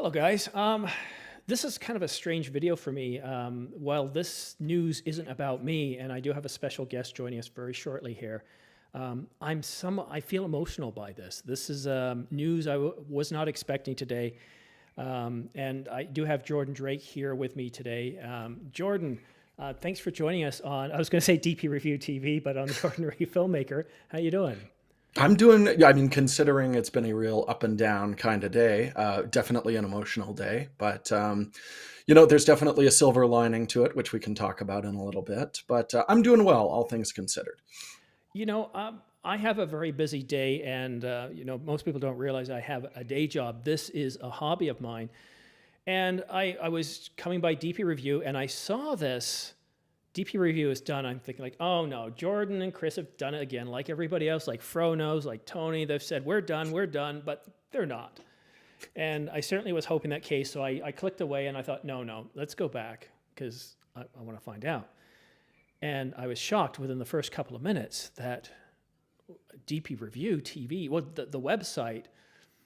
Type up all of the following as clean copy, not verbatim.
Hello, guys. This is kind of a strange video for me. While this news isn't about me, and I do have a special guest joining us very shortly here, I feel emotional by this. This is news was not expecting today, and I do have Jordan Drake here with me today. Jordan, thanks for joining us on. I was going to say DP Review TV, but on the Ordinary Filmmaker. How you doing? I'm doing, I mean, considering it's been a real up and down kind of day, definitely an emotional day, but, there's definitely a silver lining to it, which we can talk about in a little bit, but I'm doing well, all things considered. I have a very busy day, and most people don't realize I have a day job. This is a hobby of mine, and I was coming by DP Review, and I saw this. DP Review is done. I'm thinking like, oh no, Jordan and Chris have done it again, like everybody else, like Fro knows, like Tony. They've said we're done, but they're not. And I certainly was hoping that case, so I clicked away, and I thought, no, let's go back because I want to find out. And I was shocked within the first couple of minutes that DP Review TV, well, the website,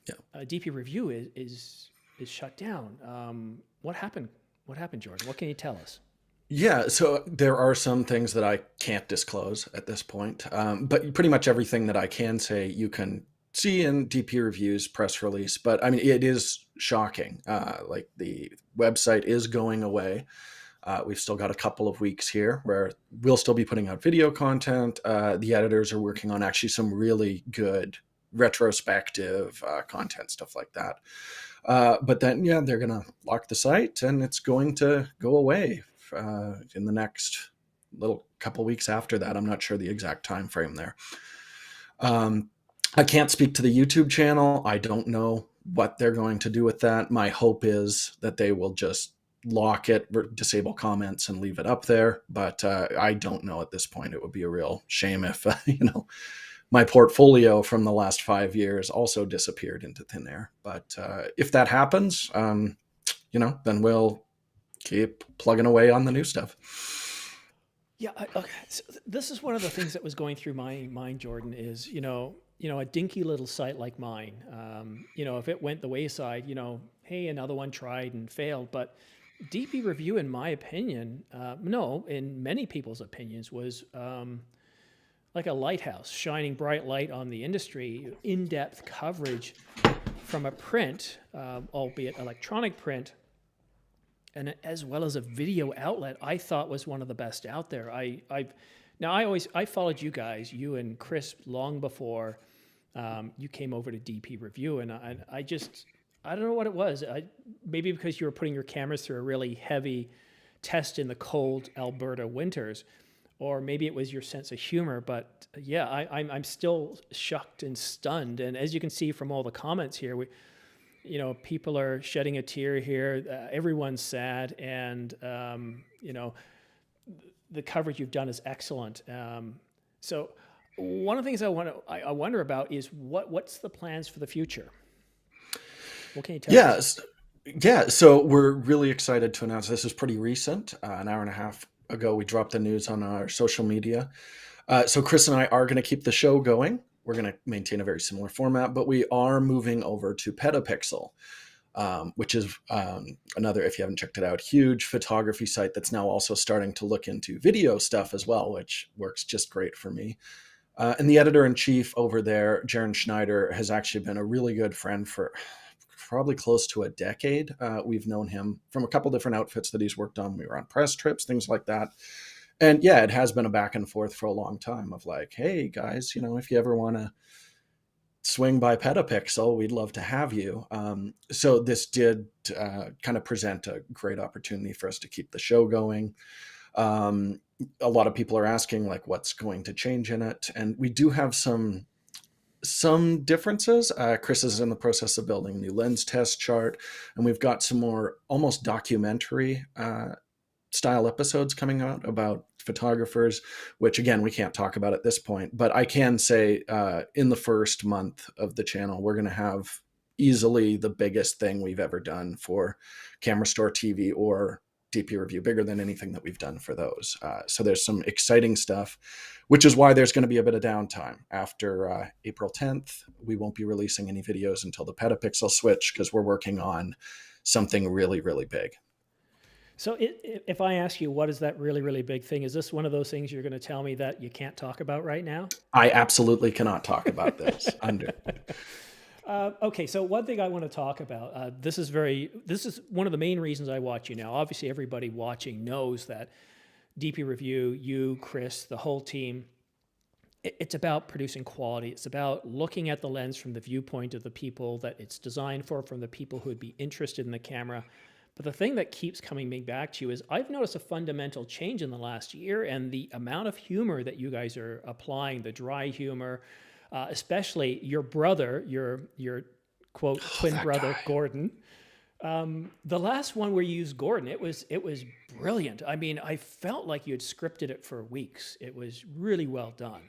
Yeah. DP Review is shut down. What happened? What happened, Jordan? What can you tell us? Yeah, so there are some things that I can't disclose at this point, but pretty much everything that I can say you can see in DP Review's press release. But I mean, it is shocking. Like the website is going away. We've still got a couple of weeks here where we'll still be putting out video content. The editors are working on actually some really good retrospective content, stuff like that. But then, yeah, they're going to lock the site and it's going to go away in the next little couple weeks after that. I'm not sure the exact time frame there. I can't speak to the YouTube channel. I don't know what they're going to do with that. My hope is that they will just lock it, disable comments, and leave it up there. But I don't know at this point. It would be a real shame if my portfolio from the last 5 years also disappeared into thin air. But if that happens, then we'll keep plugging away on the new stuff. Yeah, okay. So this is one of the things that was going through my mind, Jordan, is, a dinky little site like mine, if it went the wayside, hey, another one tried and failed. But DP Review, in my opinion, no, in many people's opinions, was like a lighthouse, shining bright light on the industry, in-depth coverage from a print, albeit electronic print, and as well as a video outlet. I thought was one of the best out there. I followed you guys, you and Chris, long before you came over to DP Review, and I don't know what it was. Maybe because you were putting your cameras through a really heavy test in the cold Alberta winters, or maybe it was your sense of humor. But yeah, I'm still shocked and stunned. And as you can see from all the comments here, people are shedding a tear here. Everyone's sad, and the coverage you've done is excellent. So one of the things I wonder about is what's the plans for the future? What can you tell us? Yes. Yeah, so we're really excited to announce this is pretty recent. An hour and a half ago, we dropped the news on our social media. So Chris and I are going to keep the show going. We're going to maintain a very similar format, but we are moving over to PetaPixel, which is another, if you haven't checked it out, huge photography site that's now also starting to look into video stuff as well, which works just great for me. And the editor-in-chief over there, Jaron Schneider, has actually been a really good friend for probably close to a decade. We've known him from a couple different outfits that he's worked on. We were on press trips, things like that. And yeah, it has been a back and forth for a long time of like, hey guys, if you ever want to swing by PetaPixel, we'd love to have you. So this did kind of present a great opportunity for us to keep the show going. A lot of people are asking like, what's going to change in it? And we do have some differences. Chris is in the process of building a new lens test chart, and we've got some more almost documentary style episodes coming out about photographers, which again, we can't talk about at this point, but I can say in the first month of the channel, we're going to have easily the biggest thing we've ever done for Camera Store TV or DP Review, bigger than anything that we've done for those. So there's some exciting stuff, which is why there's going to be a bit of downtime. After April 10th, we won't be releasing any videos until the PetaPixel switch, because we're working on something really, really big. So if I ask you, what is that really, really big thing? Is this one of those things you're going to tell me that you can't talk about right now? I absolutely cannot talk about this. Okay, so one thing I want to talk about, this is one of the main reasons I watch you now. Obviously, everybody watching knows that DP Review, you, Chris, the whole team, it's about producing quality. It's about looking at the lens from the viewpoint of the people that it's designed for, from the people who would be interested in the camera. But the thing that keeps coming back to you is I've noticed a fundamental change in the last year, and the amount of humor that you guys are applying, the dry humor, especially your brother, your quote twin brother, guy. Gordon. The last one where you used Gordon, it was brilliant. I mean, I felt like you had scripted it for weeks. It was really well done.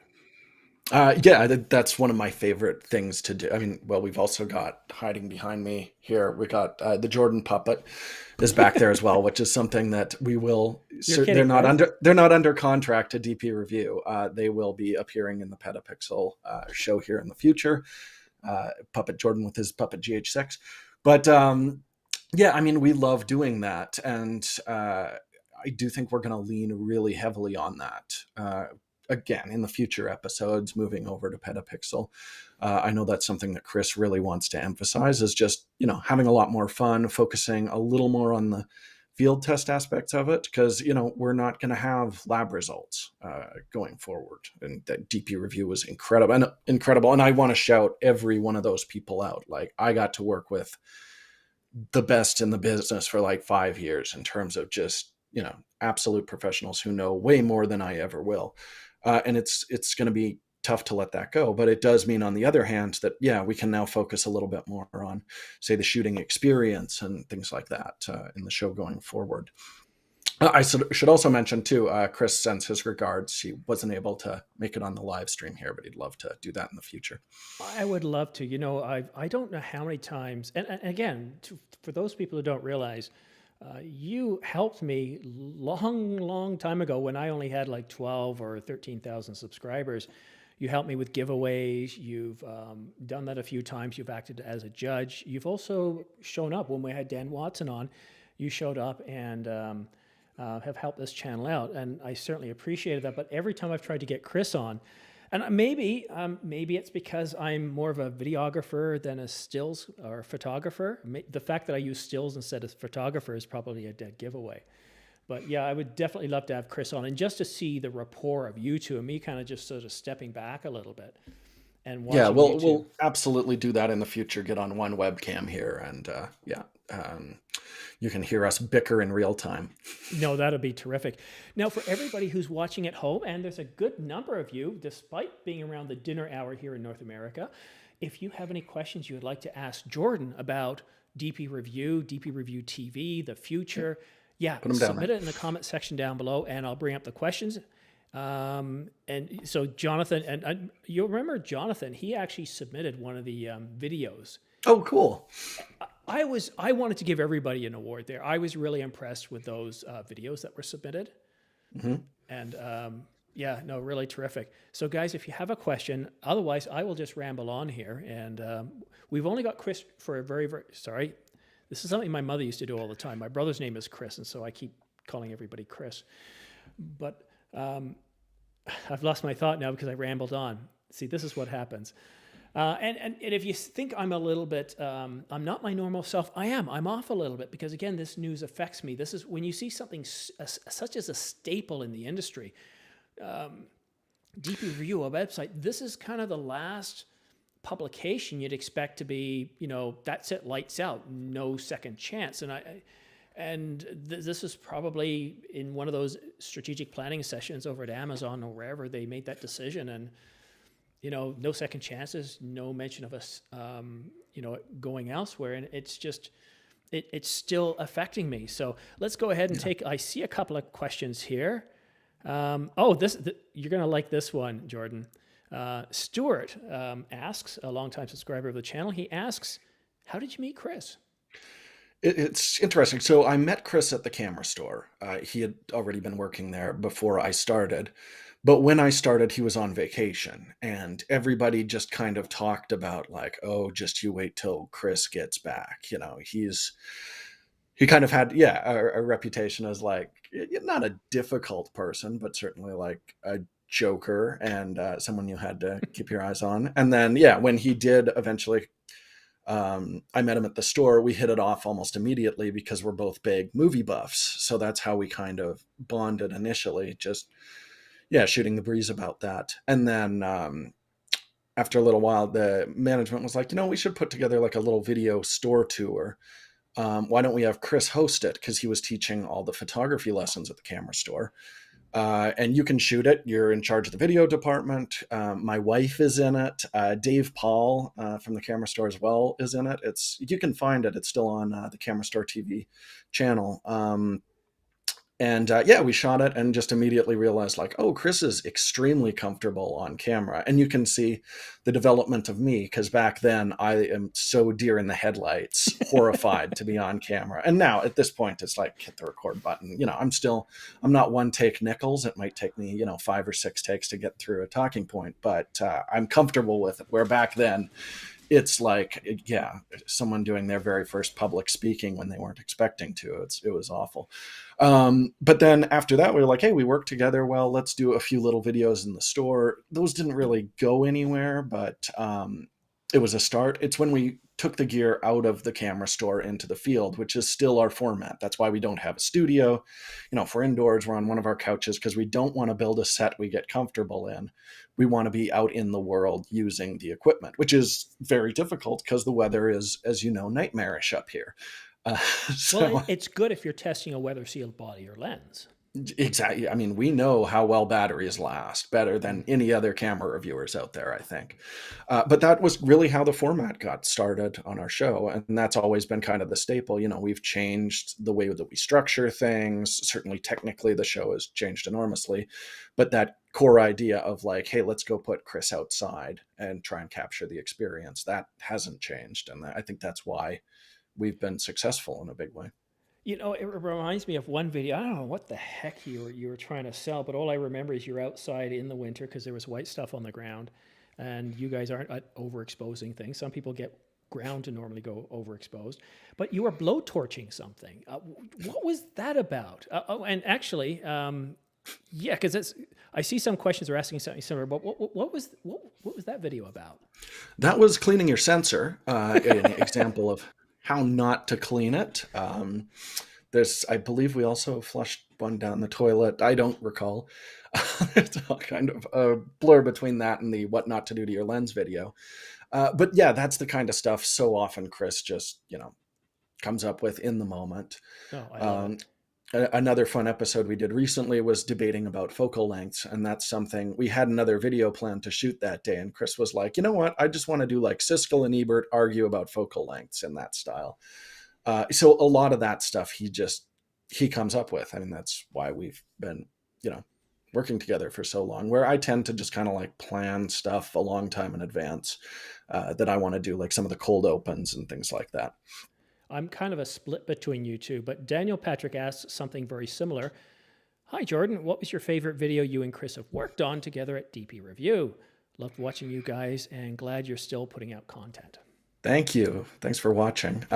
Yeah, that's one of my favorite things to do. I mean, well, we've also got hiding behind me here. We got the Jordan puppet is back there as well, which is something that we will. They're not under contract to DP Review. They will be appearing in the PetaPixel show here in the future. Puppet Jordan with his puppet GH6, but yeah, I mean, we love doing that, and I do think we're going to lean really heavily on that. Again, in the future episodes, moving over to PetaPixel. I know that's something that Chris really wants to emphasize, is just, having a lot more fun, focusing a little more on the field test aspects of it, because, we're not going to have lab results going forward. And that DP Review was incredible. And I want to shout every one of those people out. Like, I got to work with the best in the business for like 5 years in terms of just, absolute professionals who know way more than I ever will. And it's going to be tough to let that go. But it does mean, on the other hand, that, yeah, we can now focus a little bit more on, say, the shooting experience and things like that in the show going forward. I should also mention, too, Chris sends his regards. He wasn't able to make it on the live stream here, but he'd love to do that in the future. I would love to. I don't know how many times, and again, for those people who don't realize, you helped me long time ago when I only had like 12 or 13,000 subscribers. You helped me with giveaways. You've done that a few times. You've acted as a judge. You've also shown up when we had Dan Watson on. You showed up and have helped this channel out, and I certainly appreciated that. But every time I've tried to get Chris on, and maybe it's because I'm more of a videographer than a stills or photographer. The fact that I use stills instead of photographer is probably a dead giveaway. But yeah, I would definitely love to have Chris on, and just to see the rapport of you two and me kind of just sort of stepping back a little bit. And yeah, we'll absolutely do that in the future. Get on one webcam here, and you can hear us bicker in real time. No, that'd be terrific. Now, for everybody who's watching at home, and there's a good number of you, despite being around the dinner hour here in North America, if you have any questions you would like to ask Jordan about DP Review, DP Review TV, the future, submit it in the comment section down below, and I'll bring up the questions. And so Jonathan, and you'll remember Jonathan, he actually submitted one of the videos. Oh, cool. I wanted to give everybody an award there. I was really impressed with those videos that were submitted. Mm-hmm. And really terrific. So guys, if you have a question, otherwise I will just ramble on here. And we've only got Chris for a very, very, sorry. This is something my mother used to do all the time. My brother's name is Chris, and so I keep calling everybody Chris. But I've lost my thought now because I rambled on. See, this is what happens. And if you think I'm a little bit, I'm not my normal self, I am. I'm off a little bit because, again, this news affects me. This is when you see something such as a staple in the industry, DP Review, a website, this is kind of the last publication you'd expect to be, that's it, lights out, no second chance. And this is probably in one of those strategic planning sessions over at Amazon or wherever they made that decision. And no second chances, no mention of us, going elsewhere. And it's just, it's still affecting me. So let's go ahead and I see a couple of questions here. You're going to like this one, Jordan. Stuart asks, a longtime subscriber of the channel, he asks, how did you meet Chris? It's interesting. So I met Chris at the camera store. He had already been working there before I started. But when I started, he was on vacation. And everybody just kind of talked about, like, oh, just you wait till Chris gets back. He kind of had, yeah, a reputation as like, not a difficult person, but certainly like a joker and someone you had to keep your eyes on. And then, yeah, when he did eventually, I met him at the store. We hit it off almost immediately because we're both big movie buffs. So that's how we kind of bonded initially, just, yeah, shooting the breeze about that. And then after a little while, the management was like, we should put together like a little video store tour. Why don't we have Chris host it? Because he was teaching all the photography lessons at the camera store. And you can shoot it. You're in charge of the video department. My wife is in it. Dave Paul from the camera store as well is in it. You can find it. It's still on the camera store TV channel. And yeah, we shot it and just immediately realized, like, oh, Chris is extremely comfortable on camera. And you can see the development of me, because back then I am so deer in the headlights, horrified to be on camera. And now at this point, it's like, hit the record button. I'm not one take Nichols. It might take me, 5 or 6 takes to get through a talking point, but I'm comfortable with it. Where back then, it's like, yeah, someone doing their very first public speaking when they weren't expecting to. It was awful. But then after that, we were like, hey, we work together well. Let's do a few little videos in the store. Those didn't really go anywhere, but it was a start. It's when we took the gear out of the camera store into the field, which is still our format. That's why we don't have a studio. If we're indoors, we're on one of our couches because we don't want to build a set we get comfortable in. We want to be out in the world using the equipment, which is very difficult because the weather is, as you know, nightmarish up here. Uh, Well, so it's good if you're testing a weather sealed body or lens. Exactly. I mean, we know how well batteries last better than any other camera reviewers out there, I think. But that was really how the format got started on our show. And that's always been kind of the staple. We've changed the way that we structure things. Certainly, technically, the show has changed enormously. But that core idea of like, hey, let's go put Chris outside and try and capture the experience, that hasn't changed. And I think that's why we've been successful in a big way. It reminds me of one video. I don't know what the heck you were trying to sell, but all I remember is you're outside in the winter because there was white stuff on the ground, and you guys aren't overexposing things. Some people get ground to normally go overexposed, but you were blowtorching something. What was that about? And actually, yeah, because I see some questions are asking something similar. But what was that video about? That was cleaning your sensor, an example of how not to clean it. I believe we also flushed one down the toilet. I don't recall. It's all kind of a blur between that and the what not to do to your lens video. But yeah, that's the kind of stuff so often Chris just, comes up with in the moment. Oh, I love Um, it. Another fun episode we did recently was debating about focal lengths, and that's something we had another video planned to shoot that day, and Chris was like, you know what, I just want to do like Siskel and Ebert argue about focal lengths in that style. So a lot of that stuff he comes up with. I mean, that's why we've been, working together for so long, where I tend to just kind of like plan stuff a long time in advance, that I want to do, like some of the cold opens and things like that. I'm kind of a split between you two, but Daniel Patrick asks something very similar. Hi, Jordan. What was your favorite video you and Chris have worked on together at DPReview? Loved watching you guys and glad you're still putting out content. Thank you. Thanks for watching.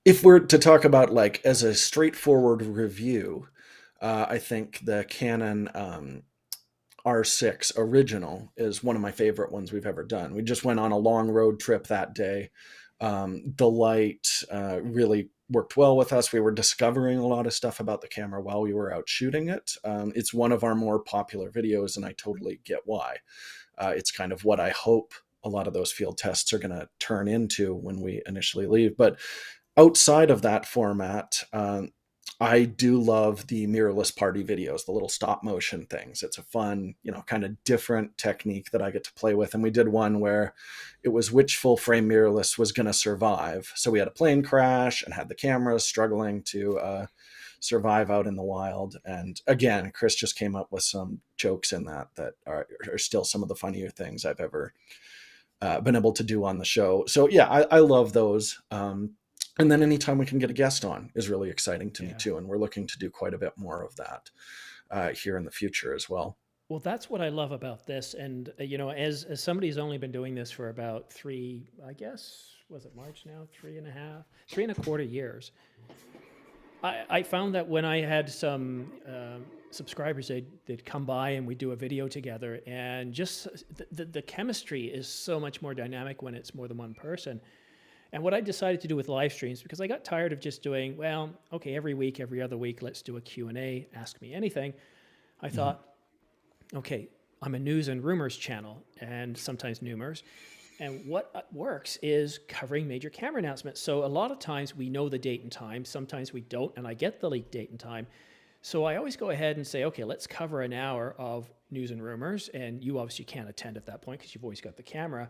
If we're to talk about like as a straightforward review, I think the Canon R6 original is one of my favorite ones we've ever done. We just went on a long road trip that day. The light really worked well with us. We were discovering a lot of stuff about the camera while we were out shooting it. It's one of our more popular videos, and I totally get why. It's kind of what I hope a lot of those field tests are going to turn into when we initially leave. But outside of that format, I do love the mirrorless party videos, the little stop motion things. It's a fun, kind of different technique that I get to play with. And we did one where it was which full frame mirrorless was going to survive. So we had a plane crash and had the cameras struggling to survive out in the wild. And again, Chris just came up with some jokes in that are still some of the funnier things I've ever been able to do on the show. So yeah, I love those. And then anytime we can get a guest on is really exciting to me Yeah. too. And we're looking to do quite a bit more of that here in the future as well. Well, that's what I love about this. And, as somebody who's only been doing this for about three, I guess, was it March now? 3.25 years. I found that when I had some subscribers, they'd come by and we'd do a video together. And just the chemistry is so much more dynamic when it's more than one person. And what I decided to do with live streams, because I got tired of just doing, well, okay, every week, every other week, let's do a Q&A, ask me anything. I Hmm. thought, okay, I'm a news and rumors channel and sometimes numers. And what works is covering major camera announcements. So a lot of times we know the date and time, sometimes we don't, and I get the leaked date and time. So I always go ahead and say, okay, let's cover an hour of news and rumors. And you obviously can't attend at that point because you've always got the camera.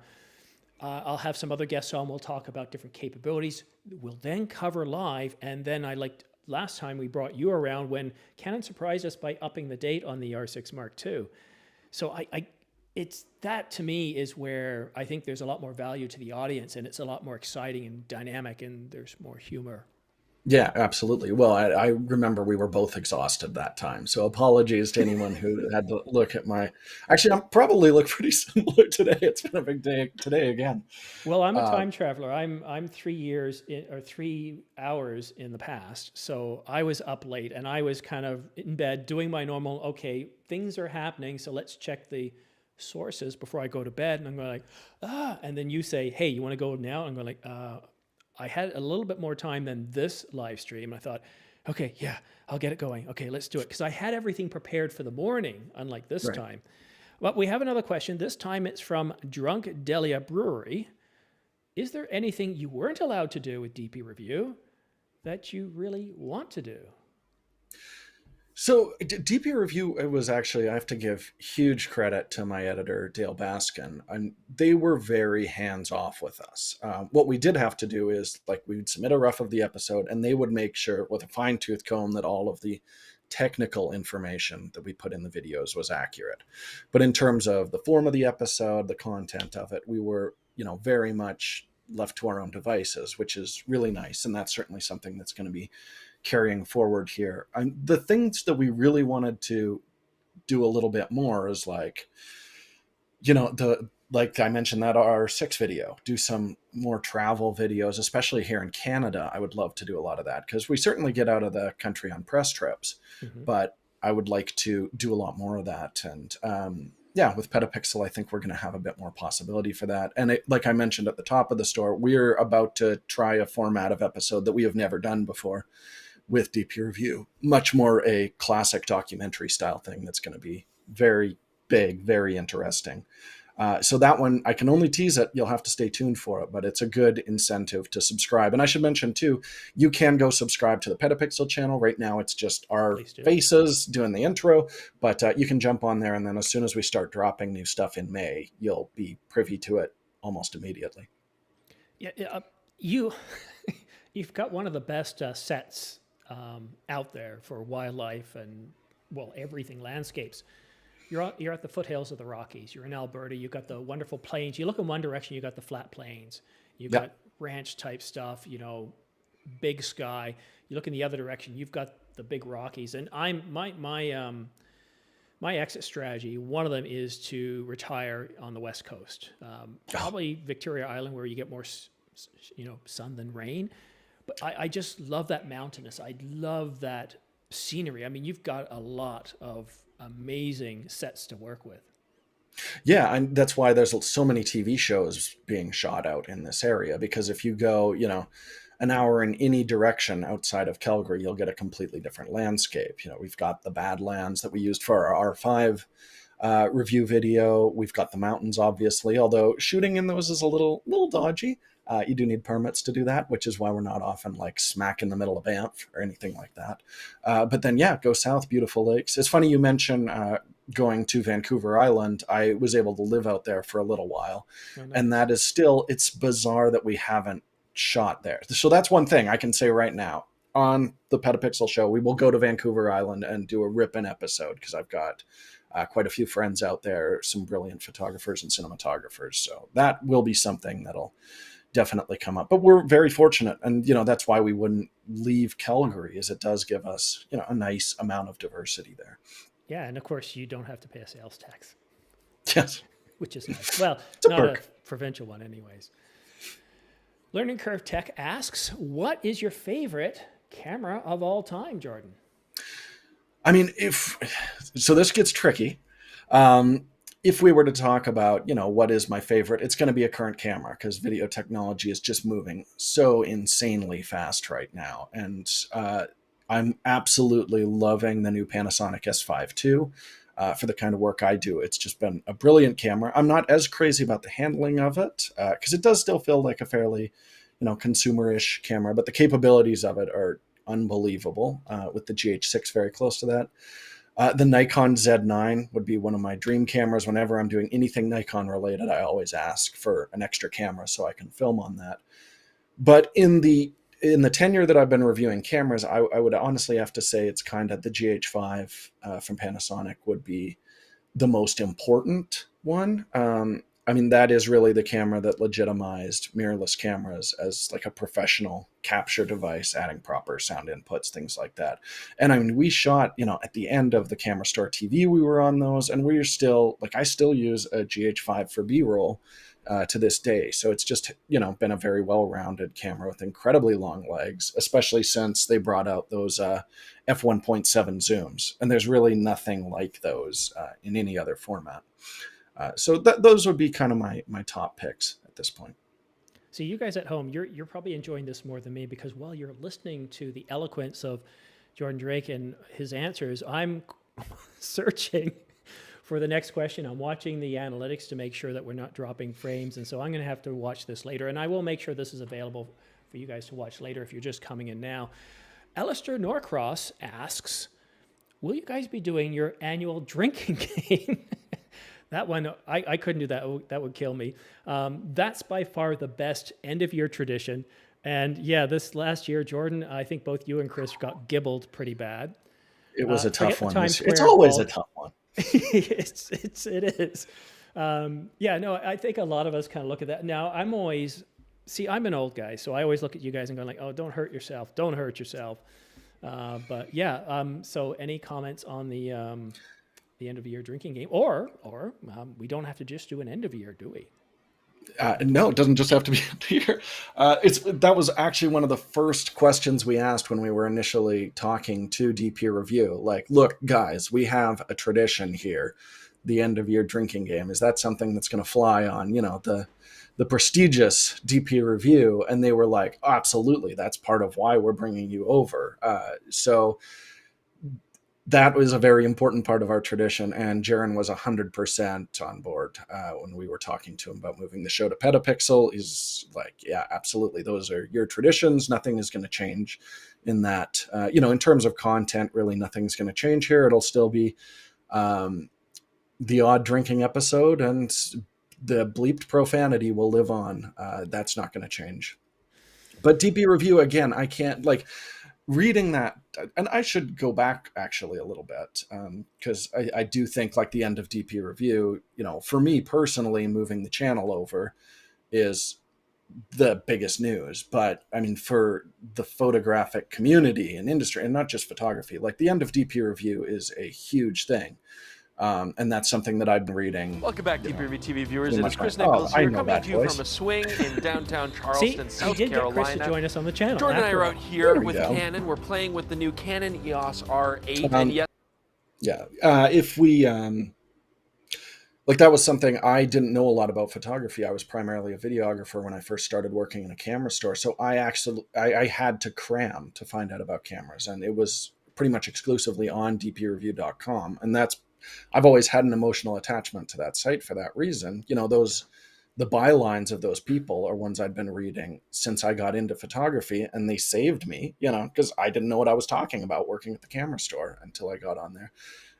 I'll have some other guests on. We'll talk about different capabilities. We'll then cover live. And then last time we brought you around when Canon surprised us by upping the date on the R6 Mark II. So it's that to me is where I think there's a lot more value to the audience and it's a lot more exciting and dynamic and there's more humor. Yeah, absolutely. Well, I remember we were both exhausted that time. So apologies to anyone who had to look at my. Actually, I'm probably look pretty similar today. It's been a big day today again. Well, I'm a Uh, time traveler. I'm 3 years or 3 hours in the past. So I was up late and I was kind of in bed doing my normal, okay, things are happening, so let's check the sources before I go to bed. And I'm going and then you say, hey, you want to go now? And I'm going I had a little bit more time than this live stream. I thought, okay, yeah, I'll get it going. Okay, let's do it. Because I had everything prepared for the morning, unlike this right. time. Well, we have another question. This time it's from Drunk Delia Brewery. Is there anything you weren't allowed to do with DP Review that you really want to do? So DP Review, it was actually, I have to give huge credit to my editor, Dale Baskin, and they were very hands off with us. What we did have to do is like we would submit a rough of the episode and they would make sure with a fine tooth comb that all of the technical information that we put in the videos was accurate. But in terms of the form of the episode, the content of it, we were, very much left to our own devices, which is really nice. And that's certainly something that's going to be carrying forward here. The things that we really wanted to do a little bit more is like, the like I mentioned that R6 video, do some more travel videos, especially here in Canada. I would love to do a lot of that because we certainly get out of the country on press trips, Mm-hmm. but I would like to do a lot more of that. And yeah, with PetaPixel, I think we're going to have a bit more possibility for that. And like I mentioned at the top of the store, we're about to try a format of episode that we have never done before with DPReview, much more a classic documentary style thing that's going to be very big, very interesting. So that one, I can only tease it. You'll have to stay tuned for it, but it's a good incentive to subscribe. And I should mention too, you can go subscribe to the PetaPixel channel. Right now, it's just our Please do. faces doing the intro, but you can jump on there. And then as soon as we start dropping new stuff in May, you'll be privy to it almost immediately. Yeah, you you've got one of the best sets out there for wildlife and well everything landscapes. You're at the foothills of the Rockies. You're in Alberta. You've got the wonderful plains. You look in one direction, you got the flat plains. You've Yeah. got ranch type stuff. Big sky. You look in the other direction, you've got the big Rockies. And my exit strategy, one of them is to retire on the West Coast, Oh, probably Victoria Island, where you get more, sun than rain. But I just love that mountainous. I love that scenery. I mean, you've got a lot of amazing sets to work with. yeah, and that's why there's so many TV shows being shot out in this area. Because if you go, an hour in any direction outside of Calgary, you'll get a completely different landscape. We've got the Badlands that we used for our R5 review video. We've got the mountains, obviously, although shooting in those is a little dodgy. You do need permits to do that, which is why we're not often like smack in the middle of Banff or anything like that. But then, yeah, go south, beautiful lakes. It's funny you mention going to Vancouver Island. I was able to live out there for a little while, Oh, and nice. that is still, it's bizarre that we haven't shot there. So that's one thing I can say right now. On the PetaPixel show, we will go to Vancouver Island and do a ripping episode because I've got quite a few friends out there, some brilliant photographers and cinematographers. So that will be something that'll definitely come up. But we're very fortunate, and that's why we wouldn't leave Calgary, is it does give us a nice amount of diversity there. Yeah, and of course you don't have to pay a sales tax, Yes, which is nice. Well, it's a not a perk. provincial one, anyways. Learning Curve Tech asks, "What is your favorite camera of all time, Jordan?" I mean, if so, this gets tricky. Um, if we were to talk about, what is my favorite, it's going to be a current camera, because video technology is just moving so insanely fast right now. And I'm absolutely loving the new Panasonic S5 II. For the kind of work I do, it's just been a brilliant camera. I'm not as crazy about the handling of it, because it does still feel like a fairly, consumer-ish camera, but the capabilities of it are unbelievable, with the GH6 very close to that. The Nikon Z9 would be one of my dream cameras. Whenever I'm doing anything Nikon related, I always ask for an extra camera so I can film on that. But in the tenure that I've been reviewing cameras, I would honestly have to say it's kind of the GH5 from Panasonic would be the most important one. I mean, that is really the camera that legitimized mirrorless cameras as like a professional capture device, adding proper sound inputs, things like that. And I mean, we shot, at the end of the Camera Store TV, we were on those, and we're still like, I still use a GH5 for B-roll to this day. So it's just, been a very well-rounded camera with incredibly long legs, especially since they brought out those f1.7 zooms. And there's really nothing like those in any other format. So those would be kind of my top picks at this point. So you guys at home, you're probably enjoying this more than me, because while you're listening to the eloquence of Jordan Drake and his answers, I'm searching for the next question. I'm watching the analytics to make sure that we're not dropping frames, and so I'm going to have to watch this later, and I will make sure this is available for you guys to watch later if you're just coming in now. Alistair Norcross asks, "Will you guys be doing your annual drinking game?" That one, I couldn't do that. That would kill me. That's by far the best end-of-year tradition. And yeah, this last year, Jordan, I think both you and Chris got gibbled pretty bad. It was a tough one Times this year. It's Square always a bulk. tough one. It is. Yeah, no, I think a lot of us kind of look at that. Now, I'm an old guy, so I always look at you guys and go like, "Oh, don't hurt yourself. Don't hurt yourself." But yeah, so any comments on the end of year drinking game, or we don't have to just do an end of year, do we? No, it doesn't just have to be here. That was actually one of the first questions we asked when we were initially talking to DPReview. Like, look, guys, we have a tradition here, the end of year drinking game. Is that something that's going to fly on, the prestigious DPReview? And they were like, oh, absolutely, that's part of why we're bringing you over. So that was a very important part of our tradition, and Jaron was 100% on board when we were talking to him about moving the show to PetaPixel. He's like, yeah, absolutely. Those are your traditions. Nothing is going to change in that. In terms of content, really nothing's going to change here. It'll still be the odd drinking episode, and the bleeped profanity will live on. That's not going to change. But DPReview, again, I can't, reading that, and I should go back actually a little bit, because I do think like the end of DPReview, for me personally, moving the channel over is the biggest news. But I mean, for the photographic community and industry, and not just photography, like the end of DPReview is a huge thing. And that's something that I've been reading. Welcome back, DPReview TV viewers. It pretty is much Chris my- Nichols I here, know coming that to you voice. from a swing in downtown See, Charleston, he South did get Chris to Carolina. join us on the channel. Jordan and I after are all. out here There we with go. Canon. We're playing with the new Canon EOS R8, Um, and yes, Yeah. If we, that was something I didn't know a lot about photography. I was primarily a videographer when I first started working in a camera store. So I had to cram to find out about cameras, and it was pretty much exclusively on dpreview.com. And I've always had an emotional attachment to that site for that reason. The bylines of those people are ones I'd been reading since I got into photography, and they saved me, because I didn't know what I was talking about working at the camera store until I got on there.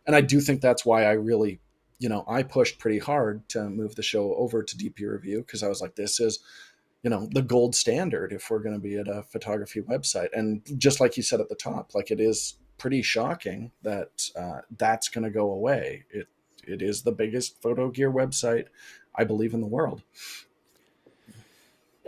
And I do think that's why I really, I pushed pretty hard to move the show over to DPReview, because I was like, this is, the gold standard if we're going to be at a photography website. And just like you said at the top, it is pretty shocking that that's going to go away. It is the biggest photo gear website, I believe, in the world.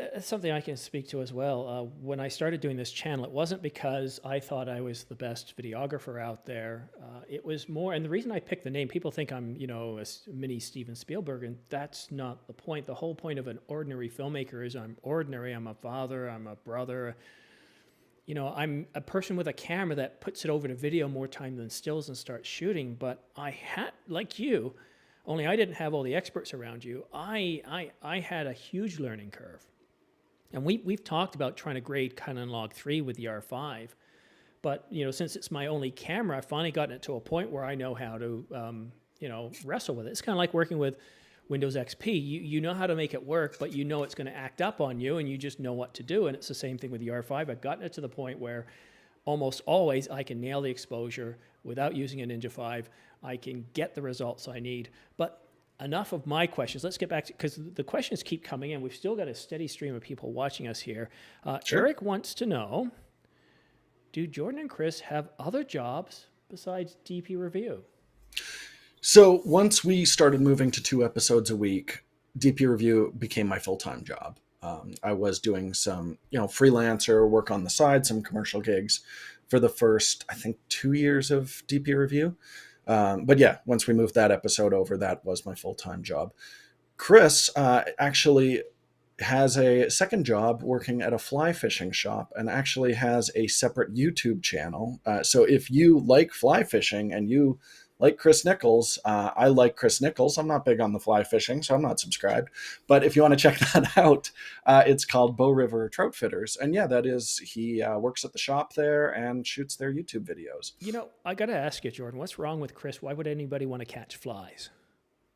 It's something I can speak to as well. When I started doing this channel, it wasn't because I thought I was the best videographer out there. It was more, and the reason I picked the name, people think I'm, a mini Steven Spielberg, and that's not the point. The whole point of an ordinary filmmaker is I'm ordinary. I'm a father. I'm a brother. I'm a person with a camera that puts it over to video more time than stills and starts shooting. But I had, like you, only I didn't have all the experts around you. I had a huge learning curve. And we've talked about trying to grade Canon Log 3 with the R5, but since it's my only camera, I've finally gotten it to a point where I know how to wrestle with it. It's kind of like working with Windows XP. You know how to make it work, but it's going to act up on you, and you just know what to do. And it's the same thing with the R5. I've gotten it to the point where almost always I can nail the exposure without using a Ninja 5. I can get the results I need, but enough of my questions. Let's get back to, because the questions keep coming in. We've still got a steady stream of people watching us here. Sure. Eric wants to know, do Jordan and Chris have other jobs besides DP Review? So once we started moving to 2 episodes a week, DP Review became my full-time job. I was doing some, freelancer work on the side, some commercial gigs for the first, I think, 2 years of DP Review. But yeah, once we moved that episode over, that was my full-time job. Chris actually has a second job working at a fly fishing shop and actually has a separate YouTube channel. So if you like fly fishing and you like Chris Nichols, I like Chris Nichols. I'm not big on the fly fishing, so I'm not subscribed. But if you want to check that out, it's called Bow River Trout Fitters. And yeah, he works at the shop there and shoots their YouTube videos. I got to ask you, Jordan, what's wrong with Chris? Why would anybody want to catch flies?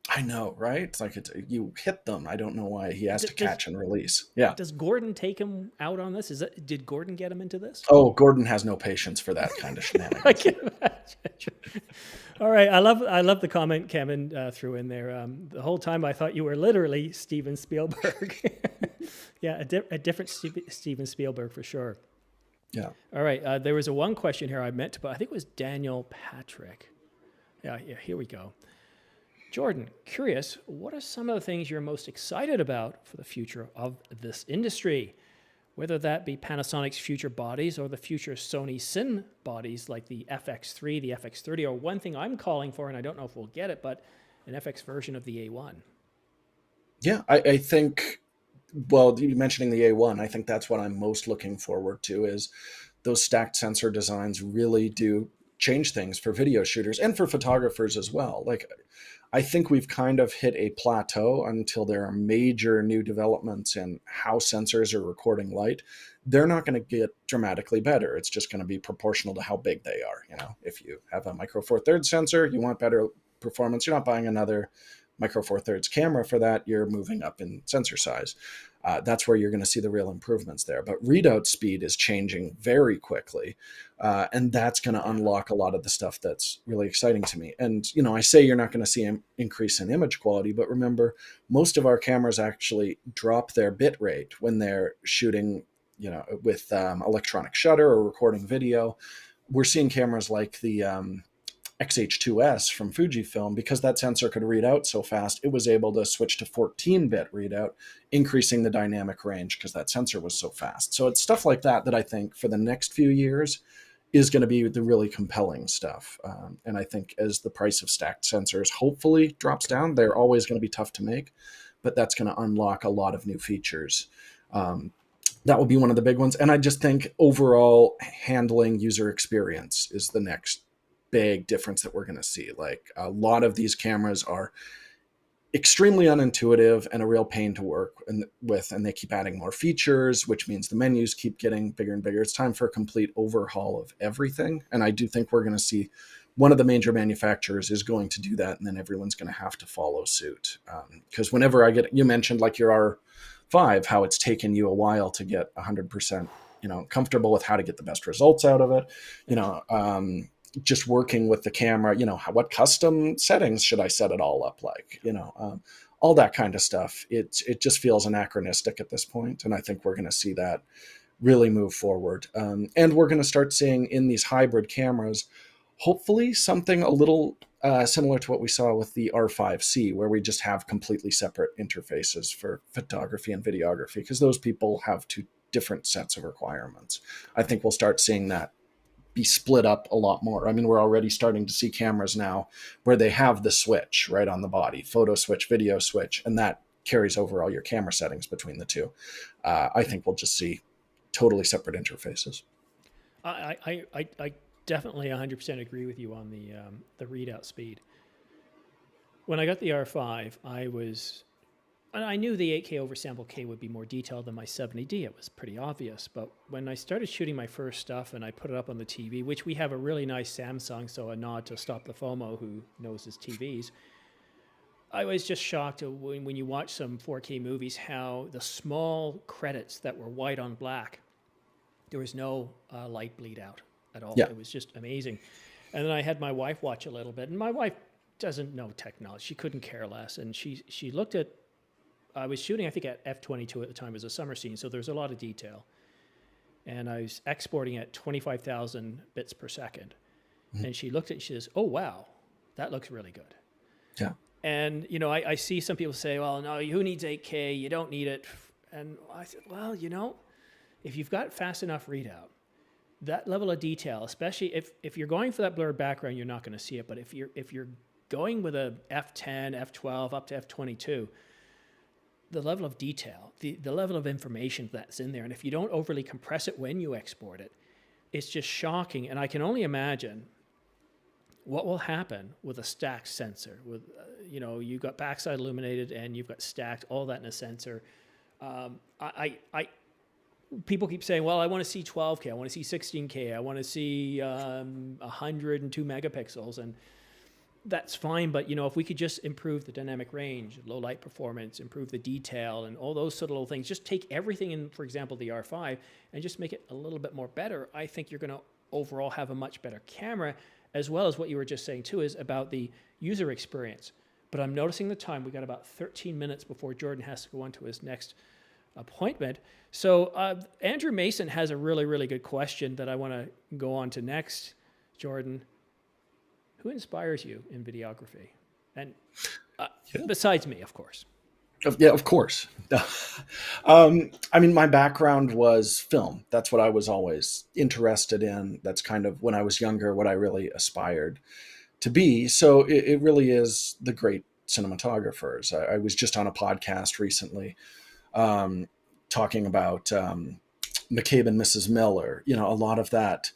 I know, right? It's like you hit them. I don't know why he has to catch and release. Yeah. Does Gordon take him out on this? Did Gordon get him into this? Oh, Gordon has no patience for that kind of shenanigans. I can imagine. All right, I love the comment Kevin threw in there. The whole time I thought you were literally Steven Spielberg. Yeah, a different Steven Spielberg for sure. Yeah. All right, there was one question here I meant to put. I think it was Daniel Patrick. Yeah, here we go. Jordan, curious, what are some of the things you're most excited about for the future of this industry? Whether that be Panasonic's future bodies or the future Sony Cine bodies like the FX3, the FX30, or one thing I'm calling for, and I don't know if we'll get it, but an FX version of the A1. Yeah, I think, well, you mentioning the A1, I think that's what I'm most looking forward to is those stacked sensor designs really do change things for video shooters and for photographers as well. Like, I think we've kind of hit a plateau until there are major new developments in how sensors are recording light. They're not going to get dramatically better. It's just going to be proportional to how big they are. If you have a micro four thirds sensor, you want better performance. You're not buying another micro four thirds camera for that. You're moving up in sensor size. That's where you're going to see the real improvements there. But readout speed is changing very quickly. And that's going to unlock a lot of the stuff that's really exciting to me. And, I say you're not going to see an increase in image quality, but remember, most of our cameras actually drop their bit rate when they're shooting, with electronic shutter or recording video. We're seeing cameras like the XH2S from Fujifilm, because that sensor could read out so fast, it was able to switch to 14-bit readout, increasing the dynamic range because that sensor was so fast. So it's stuff like that I think for the next few years is going to be the really compelling stuff. And I think as the price of stacked sensors hopefully drops down, they're always going to be tough to make, but that's going to unlock a lot of new features. That will be one of the big ones. And I just think overall handling user experience is the next big difference that we're going to see. Like, a lot of these cameras are extremely unintuitive and a real pain to work with, and they keep adding more features, which means the menus keep getting bigger and bigger. It's time for a complete overhaul of everything. And I do think we're going to see one of the major manufacturers is going to do that, and then everyone's going to have to follow suit. Because whenever you mentioned like your R5, how it's taken you a while to get 100%, comfortable with how to get the best results out of it, just working with the camera, what custom settings should I set it all up like, all that kind of stuff. It just feels anachronistic at this point. And I think we're going to see that really move forward. And we're going to start seeing in these hybrid cameras, hopefully something a little similar to what we saw with the R5C, where we just have completely separate interfaces for photography and videography, because those people have two different sets of requirements. I think we'll start seeing that be split up a lot more. I mean, we're already starting to see cameras now where they have the switch right on the body, photo switch, video switch, and that carries over all your camera settings between the two. I think we'll just see totally separate interfaces. I definitely 100% agree with you on the readout speed. When I got the R5, and I knew the 8K over sample K would be more detailed than my 70D. It was pretty obvious. But when I started shooting my first stuff and I put it up on the TV, which we have a really nice Samsung, so a nod to Stop the FOMO, who knows his TVs, I was just shocked when you watch some 4K movies how the small credits that were white on black, there was no light bleed out at all. Yeah. It was just amazing. And then I had my wife watch a little bit, and my wife doesn't know technology. She couldn't care less. And she looked at, I was shooting, I think, at f/22 at the time. It was a summer scene, so there's a lot of detail. And I was exporting at 25,000 bits per second. Mm-hmm. And she looked at it, she says, "Oh, wow, that looks really good." Yeah. And, you know, I see some people say, "Well, no, who needs 8K? You don't need it." And I said, well, you know, if you've got fast enough readout, that level of detail, especially if you're going for that blurred background, you're not going to see it. But if you're going with a f10, f12, up to f22, the level of detail, the level of information that's in there, and if you don't overly compress it when you export it, it's just shocking. And I can only imagine what will happen with a stacked sensor. With you know, you've got backside illuminated and you've got stacked, all that in a sensor. People keep saying, well, I want to see 12K, I want to see 16K, I want to see 102 megapixels, and that's fine. But, you know, if we could just improve the dynamic range, low light performance, improve the detail, and all those sort of little things, just take everything in, for example, the R5, and just make it a little bit more better, I think you're going to overall have a much better camera, as well as what you were just saying, too, is about the user experience. But I'm noticing the time. We got about 13 minutes before Jordan has to go on to his next appointment. So Andrew Mason has a really, really good question that I want to go on to next. Jordan, who inspires you in videography? And besides me, of course. Yeah, of course. I mean, my background was film. That's what I was always interested in. That's kind of, when I was younger, what I really aspired to be. So it really is the great cinematographers. I was just on a podcast recently talking about McCabe and Mrs. Miller. You know, a lot of that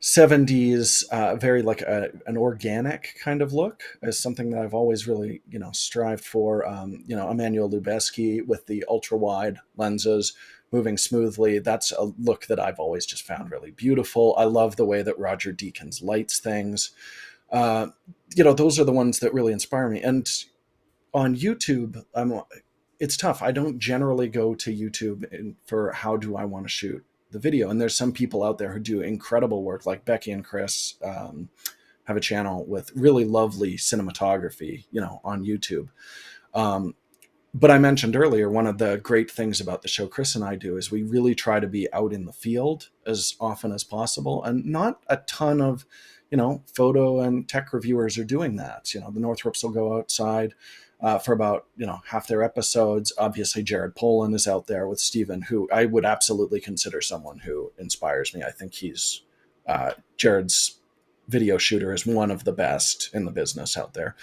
70s, very like an organic kind of look is something that I've always really, you know, strived for. You know, Emmanuel Lubezki with the ultra wide lenses moving smoothly. That's a look that I've always just found really beautiful. I love the way that Roger Deakins lights things. You know, those are the ones that really inspire me. And on YouTube, it's tough. I don't generally go to YouTube for how do I want to shoot the video. And there's some people out there who do incredible work, like Becky and Chris have a channel with really lovely cinematography, you know, on YouTube. But I mentioned earlier, one of the great things about the show Chris and I do is we really try to be out in the field as often as possible. And not a ton of, you know, photo and tech reviewers are doing that. You know, the Northrops will go outside for about, you know, half their episodes. Obviously, Jared Polin is out there with Steven, who I would absolutely consider someone who inspires me. I think he's Jared's video shooter is one of the best in the business out there.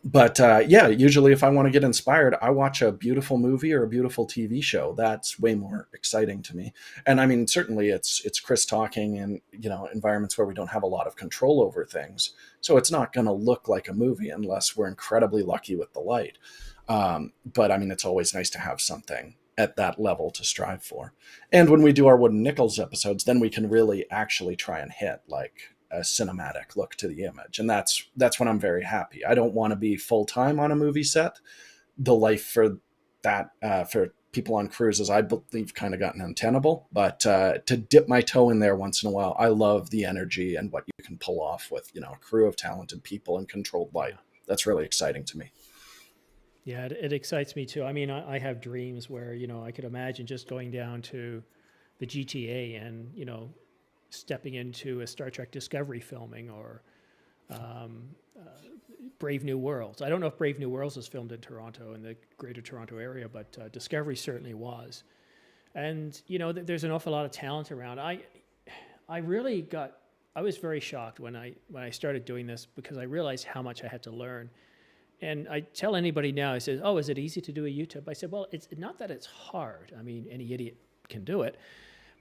But yeah, usually if I want to get inspired, I watch a beautiful movie or a beautiful TV show. That's way more exciting to me. And I mean, certainly it's Chris talking in, you know, environments where we don't have a lot of control over things. So it's not going to look like a movie unless we're incredibly lucky with the light. But I mean, it's always nice to have something at that level to strive for. And when we do our Wooden Nickels episodes, then we can really actually try and hit like a cinematic look to the image. And that's when I'm very happy. I don't want to be full-time on a movie set. The life for that, for people on cruises, I believe kind of gotten untenable, but to dip my toe in there once in a while, I love the energy and what you can pull off with, you know, a crew of talented people and controlled light. That's really exciting to me. Yeah, it excites me too. I mean, I have dreams where, you know, I could imagine just going down to the GTA and, you know, stepping into a Star Trek Discovery filming or Brave New Worlds. I don't know if Brave New Worlds was filmed in Toronto, in the Greater Toronto area, but Discovery certainly was. And there's an awful lot of talent around. I was very shocked when I started doing this, because I realized how much I had to learn. And I tell anybody now, I say, "Oh, is it easy to do a YouTube?" I said, "Well, it's not that it's hard. I mean, any idiot can do it."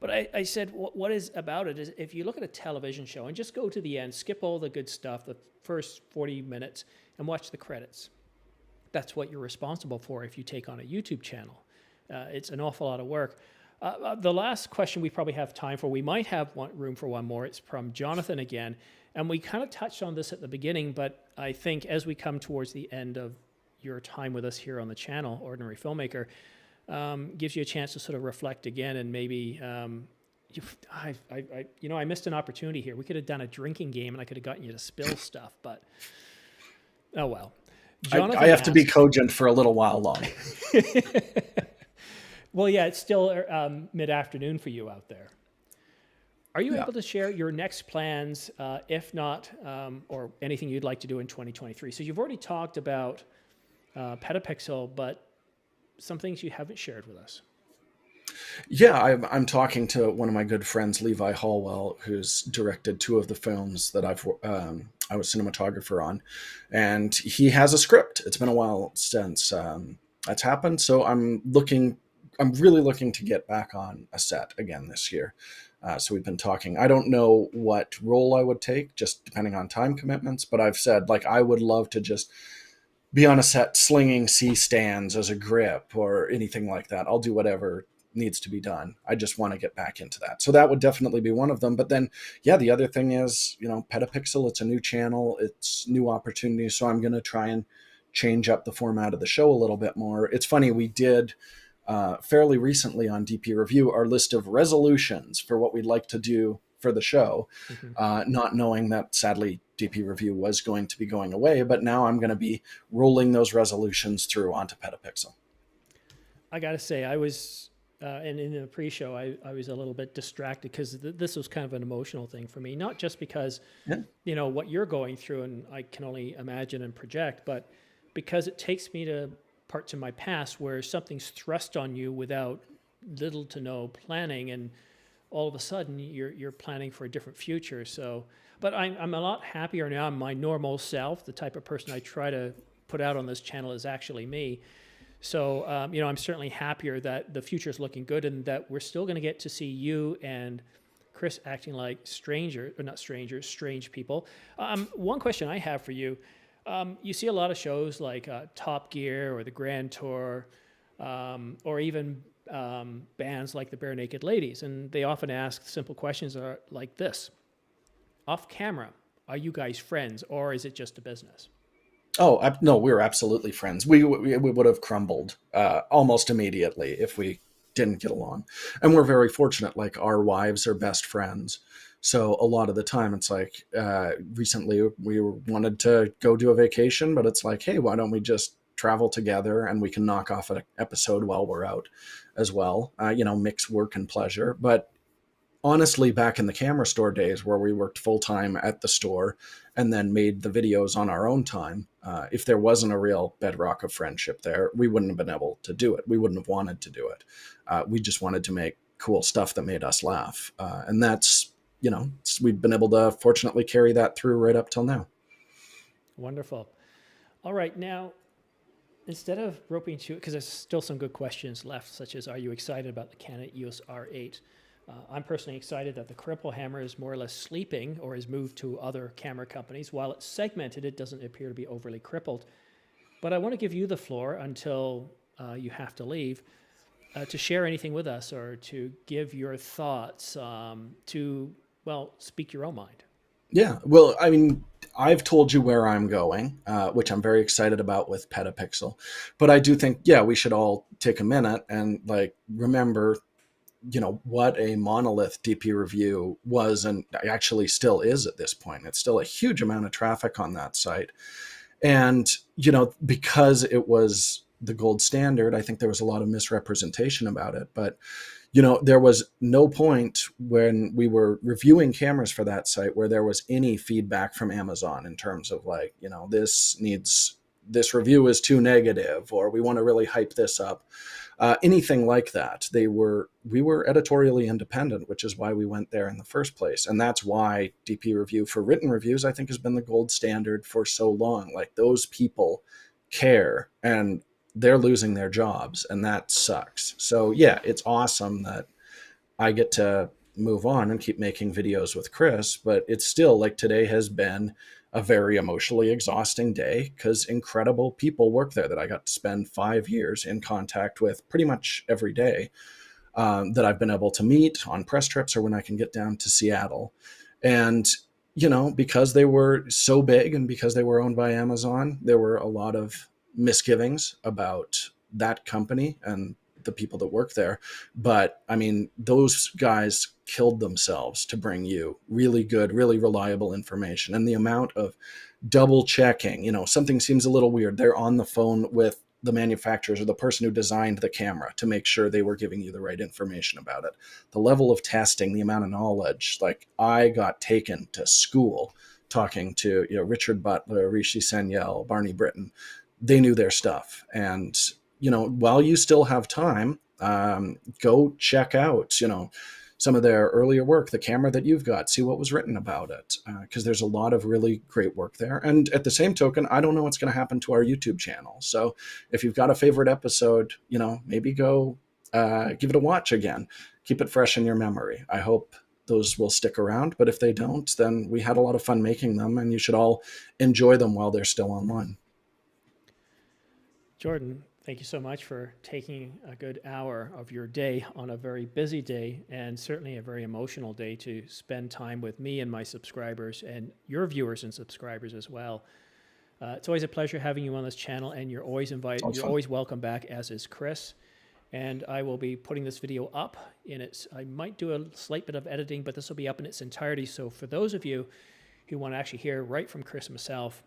But I said, what is about it is, if you look at a television show and just go to the end, skip all the good stuff, the first 40 minutes, and watch the credits. That's what you're responsible for if you take on a YouTube channel. It's an awful lot of work. The last question we probably have time for, we might have room for one more. It's from Jonathan again. And we kind of touched on this at the beginning, but I think as we come towards the end of your time with us here on the channel, Ordinary Filmmaker, gives you a chance to sort of reflect again, and maybe I missed an opportunity here. We could have done a drinking game, and I could have gotten you to spill stuff, but oh well. I have to be cogent for a little while longer. Well, yeah, it's still mid-afternoon for you out there. Are you able to share your next plans, if not, or anything you'd like to do in 2023? So you've already talked about PetaPixel, but some things you haven't shared with us. Yeah, I'm talking to one of my good friends, Levi Hallwell, who's directed 2 of the films that I was cinematographer on, and he has a script. It's been a while since that's happened, so I'm really looking to get back on a set again this year. So we've been talking. I don't know what role I would take, just depending on time commitments, but I've said, like, I would love to just be on a set slinging C-stands as a grip or anything like that. I'll do whatever needs to be done. I just want to get back into that. So that would definitely be one of them. But then, yeah, the other thing is, PetaPixel, it's a new channel, it's new opportunities. So I'm going to try and change up the format of the show a little bit more. It's funny, we did fairly recently on DPReview our list of resolutions for what we'd like to do for the show, not knowing that sadly DPReview was going to be going away, but now I'm going to be rolling those resolutions through onto PetaPixel. I got to say, I was, and in the pre-show, I was a little bit distracted, because this was kind of an emotional thing for me, not just because, what you're going through, and I can only imagine and project, but because it takes me to parts of my past where something's thrust on you without little to no planning, and all of a sudden you're planning for a different future. So, but I'm a lot happier now. I'm my normal self. The type of person I try to put out on this channel is actually me. So, I'm certainly happier that the future is looking good, and that we're still going to get to see you and Chris acting like strange people. One question I have for you. You see a lot of shows like Top Gear or the Grand Tour, or even bands like the Bare Naked Ladies, and they often ask simple questions like this: off camera, are you guys friends, or is it just a business? Oh, no, we're absolutely friends. We would have crumbled almost immediately if we didn't get along. And we're very fortunate, like, our wives are best friends. So a lot of the time it's like, recently we wanted to go do a vacation, but it's like, hey, why don't we just travel together, and we can knock off an episode while we're out as well, mix work and pleasure. But honestly, back in the camera store days where we worked full-time at the store and then made the videos on our own time, if there wasn't a real bedrock of friendship there, we wouldn't have been able to do it. We wouldn't have wanted to do it. We just wanted to make cool stuff that made us laugh. And that's, we've been able to fortunately carry that through right up till now. Wonderful. All right. Now, instead of roping to it, because there's still some good questions left, such as, are you excited about the Canon EOS R8? I'm personally excited that the cripple hammer is more or less sleeping, or has moved to other camera companies. While it's segmented, it doesn't appear to be overly crippled. But I want to give you the floor until you have to leave, to share anything with us, or to give your thoughts, to speak your own mind. Yeah, well, I mean, I've told you where I'm going, which I'm very excited about with PetaPixel. But I do think, we should all take a minute and remember, what a monolith DPReview was, and actually still is at this point. It's still a huge amount of traffic on that site. And, because it was the gold standard, I think there was a lot of misrepresentation about it. But, There was no point when we were reviewing cameras for that site where there was any feedback from Amazon in terms of like, this review is too negative, or we want to really hype this up. Anything like that. We were editorially independent, which is why we went there in the first place. And that's why DP Review for written reviews, I think, has been the gold standard for so long. Like, those people care, and they're losing their jobs, and that sucks. So yeah, it's awesome that I get to move on and keep making videos with Chris, but it's still like, today has been a very emotionally exhausting day because incredible people work there that I got to spend 5 years in contact with pretty much every day, that I've been able to meet on press trips or when I can get down to Seattle. And, because they were so big and because they were owned by Amazon, there were a lot of misgivings about that company and the people that work there. But I mean, those guys killed themselves to bring you really good, really reliable information. And the amount of double checking, something seems a little weird, they're on the phone with the manufacturers or the person who designed the camera to make sure they were giving you the right information about it. The level of testing, the amount of knowledge, like, I got taken to school talking to, Richard Butler, Rishi Sanyal, Barney Britton. They knew their stuff. And, while you still have time, go check out, some of their earlier work, the camera that you've got, see what was written about it, because there's a lot of really great work there. And at the same token, I don't know what's going to happen to our YouTube channel. So if you've got a favorite episode, maybe go give it a watch again. Keep it fresh in your memory. I hope those will stick around, but if they don't, then we had a lot of fun making them, and you should all enjoy them while they're still online. Jordan, thank you so much for taking a good hour of your day on a very busy day, and certainly a very emotional day, to spend time with me and my subscribers and your viewers and subscribers as well. It's always a pleasure having you on this channel, and you're always invited. You're always welcome back, as is Chris. And I will be putting this video up in its, I might do a slight bit of editing, but this will be up in its entirety. So for those of you who want to actually hear right from Chris himself,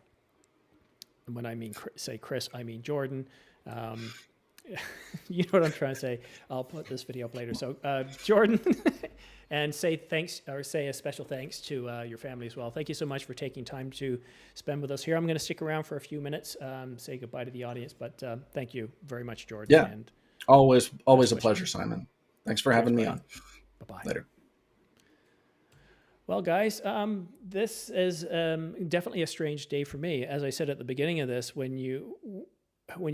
and when I say Chris, I mean Jordan. You know what I'm trying to say. I'll put this video up later. So Jordan, and say thanks, or say a special thanks to your family as well. Thank you so much for taking time to spend with us here. I'm going to stick around for a few minutes, say goodbye to the audience, but thank you very much, Jordan. Yeah, and always a pleasure, Simon. Thanks for having me on. Bye-bye. Later. Well, guys, this is definitely a strange day for me. As I said at the beginning of this, when you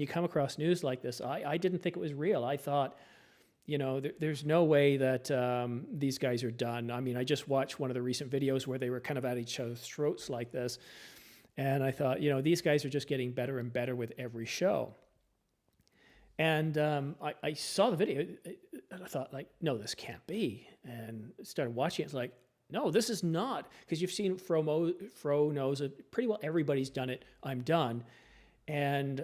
come across news like this, I didn't think it was real. I thought, there's no way that these guys are done. I mean, I just watched one of the recent videos where they were kind of at each other's throats like this, and I thought, these guys are just getting better and better with every show. And I saw the video, and I thought, like, no, this can't be. And started watching it. It's like, no, this is not, because you've seen Fro knows it. Pretty well everybody's done it. I'm done. And,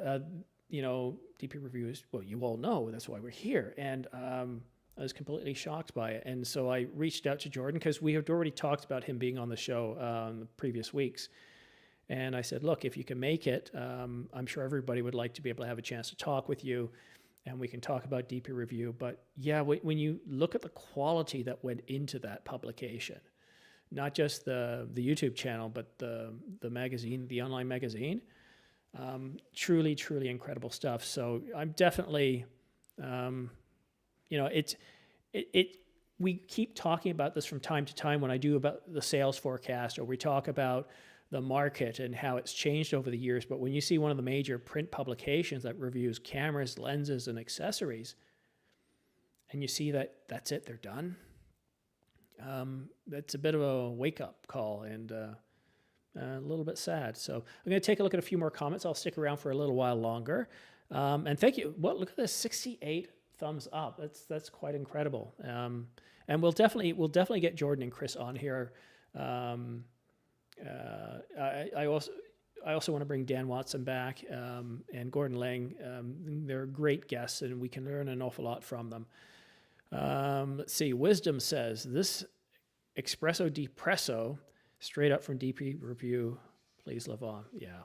DP Review is, well, you all know, that's why we're here. And I was completely shocked by it. And so I reached out to Jordan, because we had already talked about him being on the show in the previous weeks. And I said, look, if you can make it, I'm sure everybody would like to be able to have a chance to talk with you, and we can talk about DP Review. But yeah, when you look at the quality that went into that publication, not just the YouTube channel, but the magazine, the online magazine, truly, truly incredible stuff. So I'm definitely, we keep talking about this from time to time when I do about the sales forecast, or we talk about the market and how it's changed over the years. But when you see one of the major print publications that reviews cameras, lenses, and accessories, and you see that that's it, they're done, that's a bit of a wake-up call, and a little bit sad. So I'm going to take a look at a few more comments. I'll stick around for a little while longer. And thank you. Well, look at this, 68 thumbs up. That's quite incredible. And we'll definitely get Jordan and Chris on here. I also want to bring Dan Watson back, and Gordon Lang. They're great guests, and we can learn an awful lot from them. Let's see. Wisdom says, this espresso depresso, straight up from DP Review. Please live on. Yeah.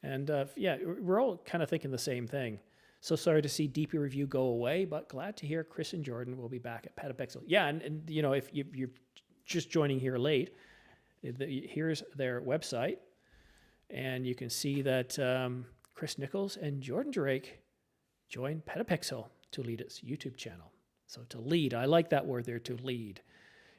And yeah, we're all kind of thinking the same thing. So sorry to see DPReview go away, but glad to hear Chris and Jordan will be back at PetaPixel. Yeah, and you know, if you're just joining here late, here's their website, and you can see that Chris Nichols and Jordan Drake joined PetaPixel to lead its YouTube channel. So to lead, I like that word there, to lead.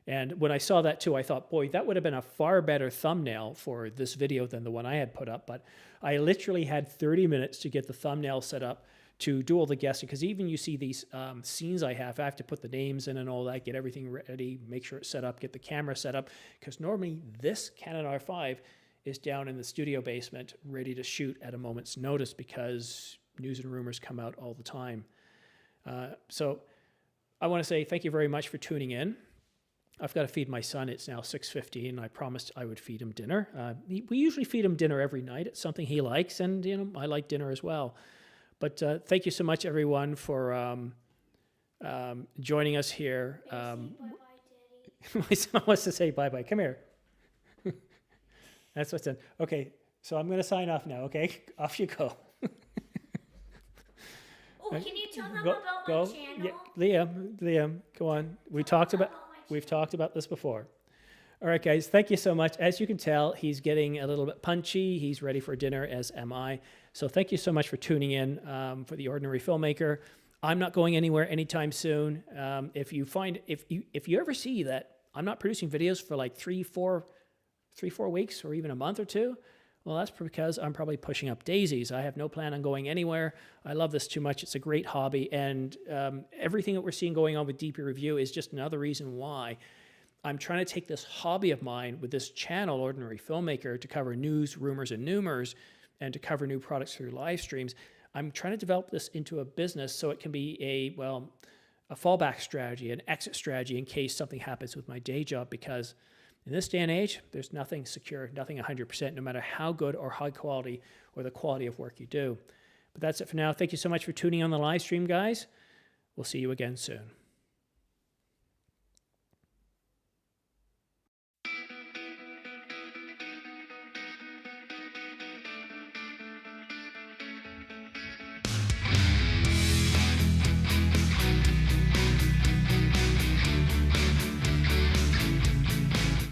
And when I saw that too, I thought, boy, that would have been a far better thumbnail for this video than the one I had put up. But I literally had 30 minutes to get the thumbnail set up, to do all the guessing, because even you see these scenes I have to put the names in and all that, get everything ready, make sure it's set up, get the camera set up, because normally this Canon R5 is down in the studio basement ready to shoot at a moment's notice because news and rumors come out all the time. So I want to say thank you very much for tuning in. I've got to feed my son. It's now 6:15. I promised I would feed him dinner. We usually feed him dinner every night. It's something he likes, and you know, I like dinner as well. But thank you so much, everyone, for joining us here. My son wants to say bye-bye. Come here. That's what's in. Okay, so I'm going to sign off now, okay? Off you go. Oh, can you tell them about my channel? Yeah, Liam, go on. We've talked about this before. All right, guys, thank you so much. As you can tell, he's getting a little bit punchy. He's ready for dinner, as am I. So thank you so much for tuning in for The Ordinary Filmmaker. I'm not going anywhere anytime soon. If you ever see that I'm not producing videos for like 3-4 weeks or even a month or two, well, that's because I'm probably pushing up daisies. I have no plan on going anywhere. I love this too much. It's a great hobby. And everything that we're seeing going on with DPReview is just another reason why I'm trying to take this hobby of mine with this channel, Ordinary Filmmaker, to cover news, rumors, and numers, and to cover new products through live streams. I'm trying to develop this into a business so it can be a fallback strategy, an exit strategy in case something happens with my day job, because in this day and age, there's nothing secure, nothing 100%, no matter how good or high quality or the quality of work you do. But that's it for now. Thank you so much for tuning in on the live stream, guys. We'll see you again soon.